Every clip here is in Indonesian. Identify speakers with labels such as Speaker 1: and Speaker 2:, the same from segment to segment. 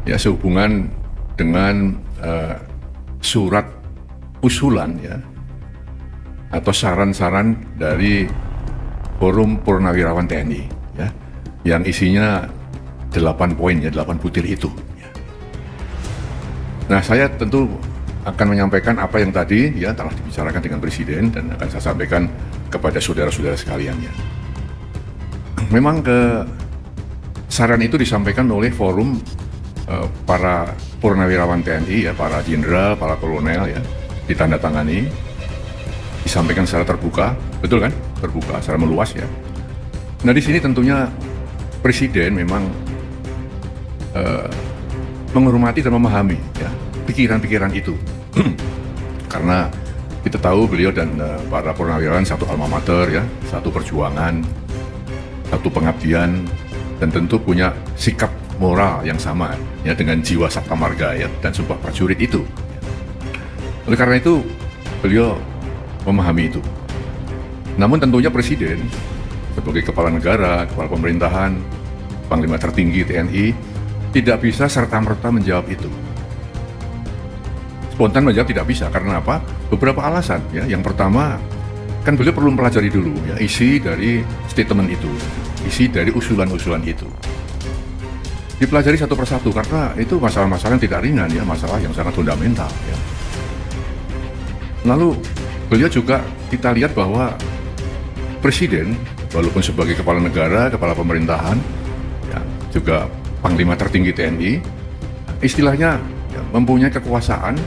Speaker 1: ya sehubungan dengan surat usulan ya atau saran-saran dari Forum Purnawirawan TNI ya, yang isinya 8 poin ya, 8 butir itu ya. Nah, saya tentu akan menyampaikan apa yang tadi ya telah dibicarakan dengan Presiden dan akan saya sampaikan kepada saudara-saudara sekalian ya. Memang saran itu disampaikan oleh forum para purnawirawan TNI ya, para jenderal, para kolonel ya, ditandatangani, disampaikan secara terbuka, betul kan? Terbuka, secara meluas ya. Nah, di sini tentunya Presiden memang menghormati dan memahami ya pikiran-pikiran itu. Karena kita tahu beliau dan para purnawirawan satu alma mater ya, satu perjuangan, satu pengabdian, dan tentu punya sikap moral yang sama ya dengan jiwa Sabta Marga ya dan sumpah prajurit itu. Oleh karena itu beliau memahami itu. Namun tentunya Presiden sebagai kepala negara, kepala pemerintahan, Panglima tertinggi TNI tidak bisa serta-merta menjawab itu. Spontan menjawab tidak bisa, karena apa? Beberapa alasan ya. Yang pertama, kan beliau perlu mempelajari dulu ya isi dari statement itu, isi dari usulan-usulan itu. Dipelajari satu persatu karena itu masalah-masalah yang tidak ringan ya, masalah yang sangat fundamental ya. Lalu beliau juga kita lihat bahwa Presiden walaupun sebagai kepala negara, kepala pemerintahan ya, juga Panglima tertinggi TNI, istilahnya ya, mempunyai kekuasaan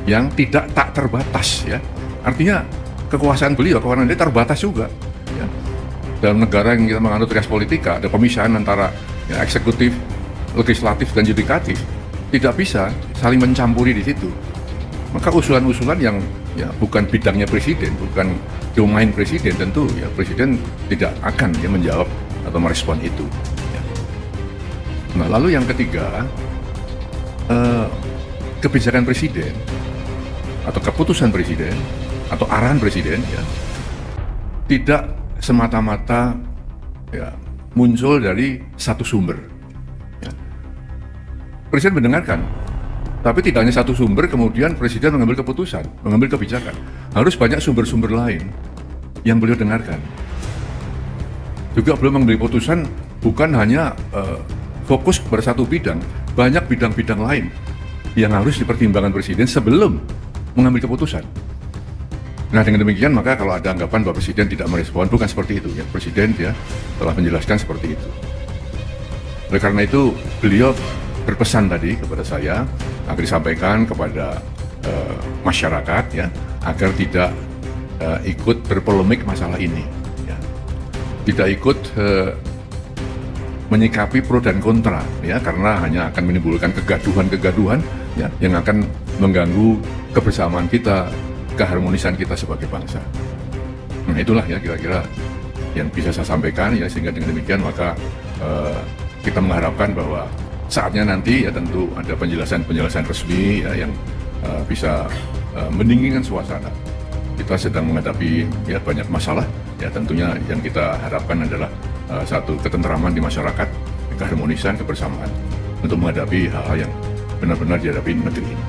Speaker 1: yang tidak tak terbatas ya. Artinya kekuasaan beliau, kewenangan dia terbatas juga ya. Dalam negara yang kita menganut res politika, ada pemisahan antara ya, eksekutif, legislatif, dan yudikatif. Tidak bisa saling mencampuri di situ. Maka usulan-usulan yang ya bukan bidangnya Presiden, bukan domain Presiden, tentu ya Presiden tidak akan ya menjawab atau merespon itu. Nah, lalu yang ketiga, kebijakan Presiden atau keputusan Presiden atau arahan Presiden ya tidak semata-mata ya muncul dari satu sumber. Ya. Presiden mendengarkan, tapi tidak hanya satu sumber kemudian Presiden mengambil keputusan, mengambil kebijakan. Harus banyak sumber-sumber lain yang beliau dengarkan. Juga beliau mengambil keputusan bukan hanya fokus pada satu bidang, banyak bidang-bidang lain yang harus dipertimbangkan Presiden sebelum mengambil keputusan. Nah, dengan demikian maka kalau ada anggapan bahwa Presiden tidak merespon, bukan seperti itu ya. Presiden ya telah menjelaskan seperti itu. Oleh karena itu beliau berpesan tadi kepada saya agar disampaikan kepada masyarakat ya agar tidak ikut berpolemik masalah ini ya. Tidak ikut menyikapi pro dan kontra ya, karena hanya akan menimbulkan kegaduhan-kegaduhan ya yang akan mengganggu kebersamaan kita, keharmonisan kita sebagai bangsa. Nah, itulah ya kira-kira yang bisa saya sampaikan ya, sehingga dengan demikian maka kita mengharapkan bahwa saatnya nanti ya tentu ada penjelasan-penjelasan resmi ya yang bisa mendinginkan suasana. Kita sedang menghadapi ya banyak masalah ya, tentunya yang kita harapkan adalah satu ketentraman di masyarakat, keharmonisan, kebersamaan untuk menghadapi hal-hal yang benar-benar dihadapi negeri ini.